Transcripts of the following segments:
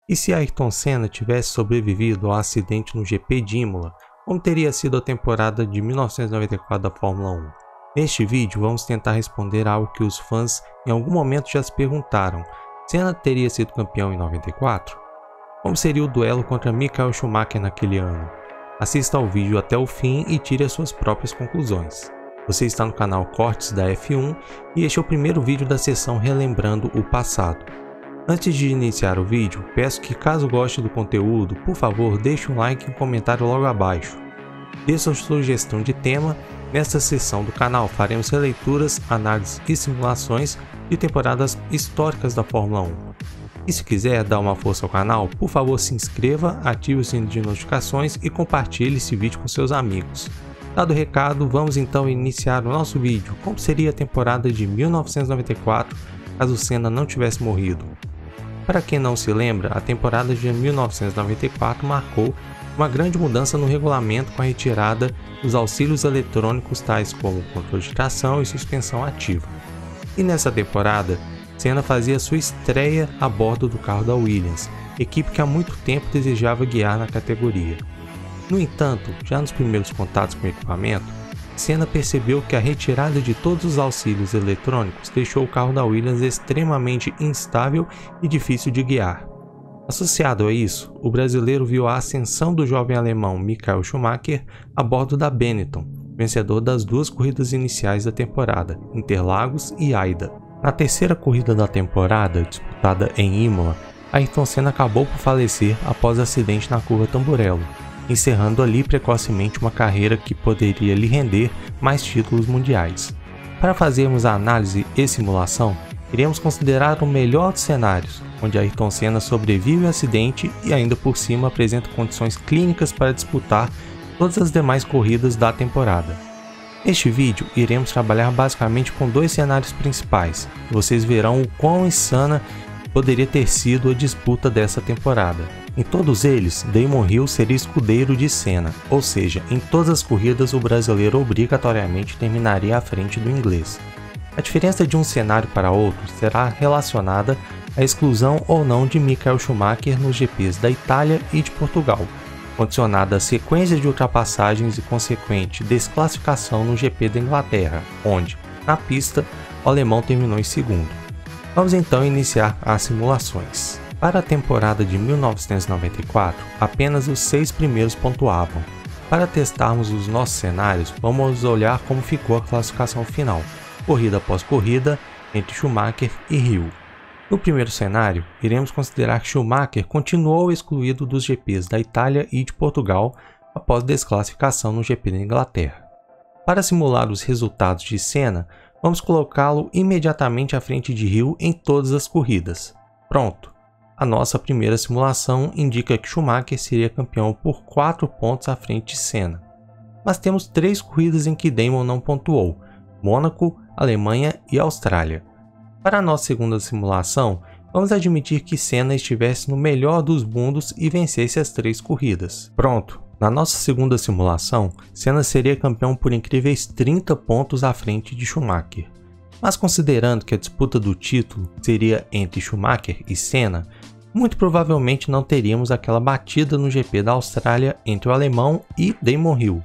E se Ayrton Senna tivesse sobrevivido ao acidente no GP de Imola, como teria sido a temporada de 1994 da Fórmula 1? Neste vídeo vamos tentar responder algo que os fãs em algum momento já se perguntaram: Senna teria sido campeão em 94? Como seria o duelo contra Michael Schumacher naquele ano? Assista ao vídeo até o fim e tire as suas próprias conclusões. Você está no canal Cortes da F1 e este é o primeiro vídeo da seção Relembrando o Passado. Antes de iniciar o vídeo, peço que, caso goste do conteúdo, por favor deixe um like e um comentário logo abaixo. Dê sua sugestão de tema. Nesta seção do canal faremos releituras, análises e simulações de temporadas históricas da Fórmula 1. E se quiser dar uma força ao canal, por favor se inscreva, ative o sino de notificações e compartilhe esse vídeo com seus amigos. Dado o recado, vamos então iniciar o nosso vídeo. Como seria a temporada de 1994 caso Senna não tivesse morrido? Para quem não se lembra, a temporada de 1994 marcou uma grande mudança no regulamento com a retirada dos auxílios eletrônicos tais como controle de tração e suspensão ativa. E nessa temporada, Senna fazia sua estreia a bordo do carro da Williams, equipe que há muito tempo desejava guiar na categoria. No entanto, já nos primeiros contatos com o equipamento, Senna percebeu que a retirada de todos os auxílios eletrônicos deixou o carro da Williams extremamente instável e difícil de guiar. Associado a isso, o brasileiro viu a ascensão do jovem alemão Michael Schumacher a bordo da Benetton, vencedor das duas corridas iniciais da temporada, Interlagos e Aida. Na terceira corrida da temporada, disputada em Imola, Ayrton Senna acabou por falecer após acidente na curva Tamburello, encerrando ali precocemente uma carreira que poderia lhe render mais títulos mundiais. Para fazermos a análise e simulação, iremos considerar o melhor dos cenários, onde Ayrton Senna sobrevive ao acidente e ainda por cima apresenta condições clínicas para disputar todas as demais corridas da temporada. Neste vídeo iremos trabalhar basicamente com dois cenários principais, e vocês verão o quão insana poderia ter sido a disputa dessa temporada. Em todos eles, Damon Hill seria escudeiro de Senna, ou seja, em todas as corridas o brasileiro obrigatoriamente terminaria à frente do inglês. A diferença de um cenário para outro será relacionada à exclusão ou não de Michael Schumacher nos GPs da Itália e de Portugal, condicionada à sequência de ultrapassagens e consequente desclassificação no GP da Inglaterra, onde, na pista, o alemão terminou em segundo. Vamos então iniciar as simulações. Para a temporada de 1994, apenas os 6 primeiros pontuavam. Para testarmos os nossos cenários, vamos olhar como ficou a classificação final, corrida após corrida, entre Schumacher e Hill. No primeiro cenário, iremos considerar que Schumacher continuou excluído dos GPs da Itália e de Portugal após desclassificação no GP da Inglaterra. Para simular os resultados de Senna, vamos colocá-lo imediatamente à frente de Hill em todas as corridas. Pronto! A nossa primeira simulação indica que Schumacher seria campeão por 4 pontos à frente de Senna. Mas temos 3 corridas em que Damon não pontuou: Mônaco, Alemanha e Austrália. Para a nossa segunda simulação, vamos admitir que Senna estivesse no melhor dos mundos e vencesse as 3 corridas. Pronto! Na nossa segunda simulação, Senna seria campeão por incríveis 30 pontos à frente de Schumacher. Mas considerando que a disputa do título seria entre Schumacher e Senna, muito provavelmente não teríamos aquela batida no GP da Austrália entre o alemão e Damon Hill.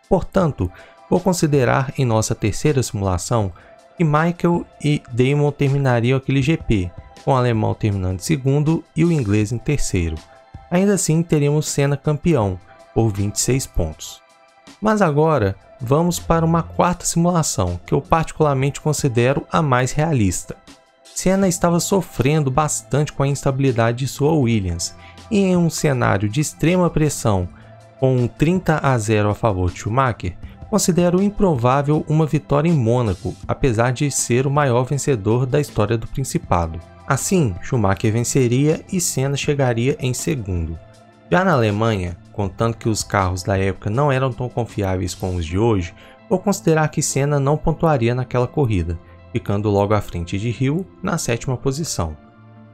Portanto, vou considerar em nossa terceira simulação que Michael e Damon terminariam aquele GP, com o alemão terminando em segundo e o inglês em terceiro. Ainda assim, teríamos Senna campeão, por 26 pontos. Mas agora, vamos para uma quarta simulação, que eu particularmente considero a mais realista. Senna estava sofrendo bastante com a instabilidade de sua Williams, e em um cenário de extrema pressão, com um 30-0 a favor de Schumacher, considero improvável uma vitória em Mônaco, apesar de ser o maior vencedor da história do Principado. Assim, Schumacher venceria e Senna chegaria em segundo. Já na Alemanha, contando que os carros da época não eram tão confiáveis como os de hoje, vou considerar que Senna não pontuaria naquela corrida, ficando logo à frente de Hill na 7ª posição.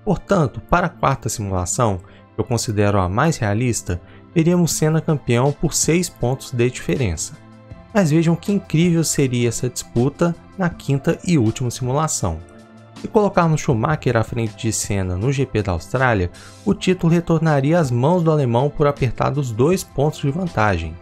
Portanto, para a quarta simulação, que eu considero a mais realista, veríamos Senna campeão por 6 pontos de diferença. Mas vejam que incrível seria essa disputa na quinta e última simulação. Se colocarmos Schumacher à frente de Senna no GP da Austrália, o título retornaria às mãos do alemão por apertados 2 pontos de vantagem.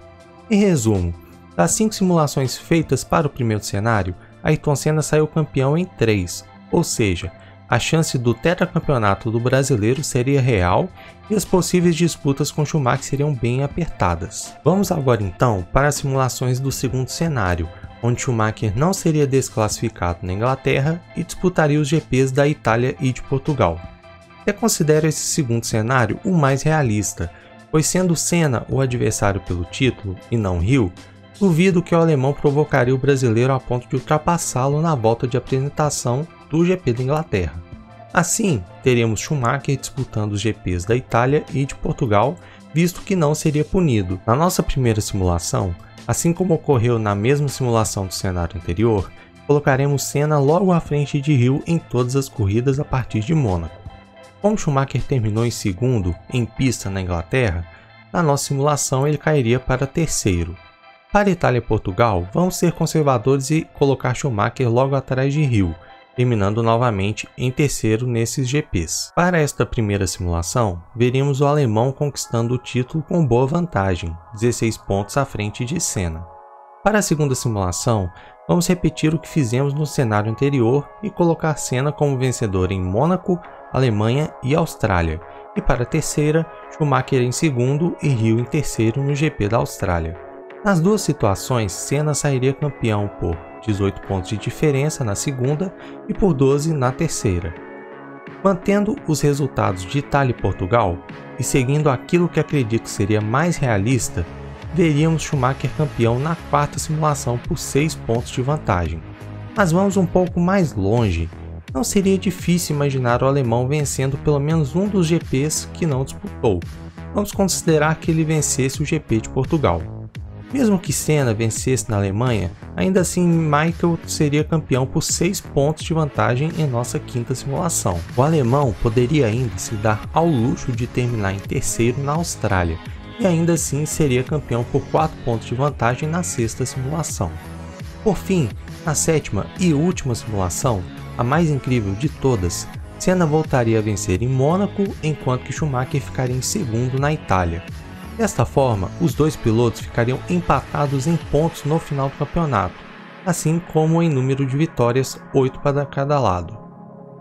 Em resumo, das 5 simulações feitas para o primeiro cenário, Ayrton Senna saiu campeão em 3, ou seja, a chance do tetracampeonato do brasileiro seria real e as possíveis disputas com Schumacher seriam bem apertadas. Vamos agora então para as simulações do segundo cenário, onde Schumacher não seria desclassificado na Inglaterra e disputaria os GPs da Itália e de Portugal. Eu considero esse segundo cenário o mais realista, pois sendo Senna o adversário pelo título e não Hill, duvido que o alemão provocaria o brasileiro a ponto de ultrapassá-lo na volta de apresentação do GP da Inglaterra. Assim, teríamos Schumacher disputando os GPs da Itália e de Portugal, visto que não seria punido. Na nossa primeira simulação, assim como ocorreu na mesma simulação do cenário anterior, colocaremos Senna logo à frente de Hill em todas as corridas a partir de Mônaco. Como Schumacher terminou em segundo em pista na Inglaterra, na nossa simulação ele cairia para terceiro. Para Itália e Portugal, vamos ser conservadores e colocar Schumacher logo atrás de Hill, terminando novamente em terceiro nesses GPs. Para esta primeira simulação, veríamos o alemão conquistando o título com boa vantagem, 16 pontos à frente de Senna. Para a segunda simulação, vamos repetir o que fizemos no cenário anterior e colocar Senna como vencedor em Mônaco, Alemanha e Austrália, e para a terceira, Schumacher em segundo e Hill em terceiro no GP da Austrália. Nas duas situações, Senna sairia campeão por 18 pontos de diferença na segunda e por 12 na terceira. Mantendo os resultados de Itália e Portugal e seguindo aquilo que acredito seria mais realista, veríamos Schumacher campeão na quarta simulação por 6 pontos de vantagem. Mas vamos um pouco mais longe. Não seria difícil imaginar o alemão vencendo pelo menos um dos GPs que não disputou. Vamos considerar que ele vencesse o GP de Portugal. Mesmo que Senna vencesse na Alemanha, ainda assim Michael seria campeão por 6 pontos de vantagem em nossa quinta simulação. O alemão poderia ainda se dar ao luxo de terminar em terceiro na Austrália, e ainda assim seria campeão por 4 pontos de vantagem na sexta simulação. Por fim, na sétima e última simulação, a mais incrível de todas, Senna voltaria a vencer em Mônaco, enquanto que Schumacher ficaria em segundo na Itália. Desta forma, os dois pilotos ficariam empatados em pontos no final do campeonato, assim como em número de vitórias, 8 para cada lado.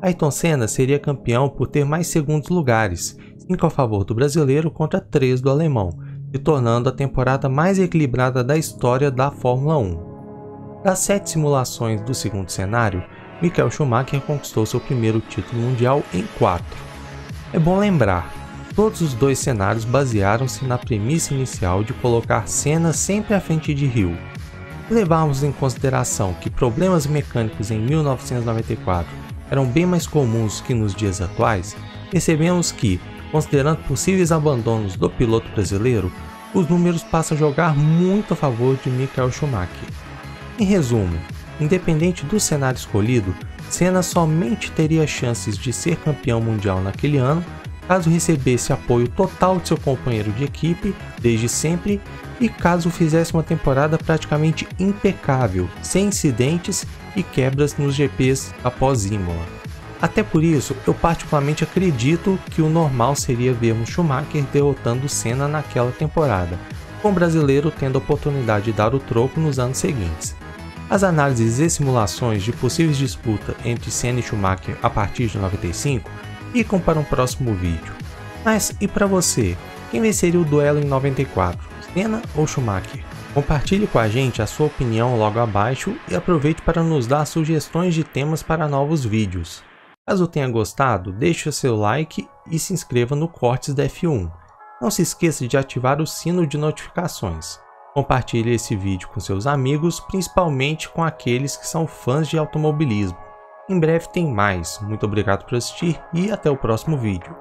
Ayrton Senna seria campeão por ter mais segundos lugares, 5 a favor do brasileiro contra 3 do alemão, se tornando a temporada mais equilibrada da história da Fórmula 1. Das 7 simulações do segundo cenário, Michael Schumacher conquistou seu primeiro título mundial em 4. É bom lembrar, todos os dois cenários basearam-se na premissa inicial de colocar Senna sempre à frente de Hill. Se levarmos em consideração que problemas mecânicos em 1994 eram bem mais comuns que nos dias atuais, percebemos que, considerando possíveis abandonos do piloto brasileiro, os números passam a jogar muito a favor de Michael Schumacher. Em resumo, independente do cenário escolhido, Senna somente teria chances de ser campeão mundial naquele ano caso recebesse apoio total de seu companheiro de equipe desde sempre e caso fizesse uma temporada praticamente impecável, sem incidentes e quebras nos GPs após Imola. Até por isso, eu particularmente acredito que o normal seria vermos Schumacher derrotando Senna naquela temporada, com o brasileiro tendo a oportunidade de dar o troco nos anos seguintes. As análises e simulações de possíveis disputas entre Senna e Schumacher a partir de 95 ficam para um próximo vídeo. Mas e para você? Quem venceria o duelo em 94? Senna ou Schumacher? Compartilhe com a gente a sua opinião logo abaixo e aproveite para nos dar sugestões de temas para novos vídeos. Caso tenha gostado, deixe o seu like e se inscreva no Cortes da F1. Não se esqueça de ativar o sino de notificações. Compartilhe esse vídeo com seus amigos, principalmente com aqueles que são fãs de automobilismo. Em breve tem mais. Muito obrigado por assistir e até o próximo vídeo.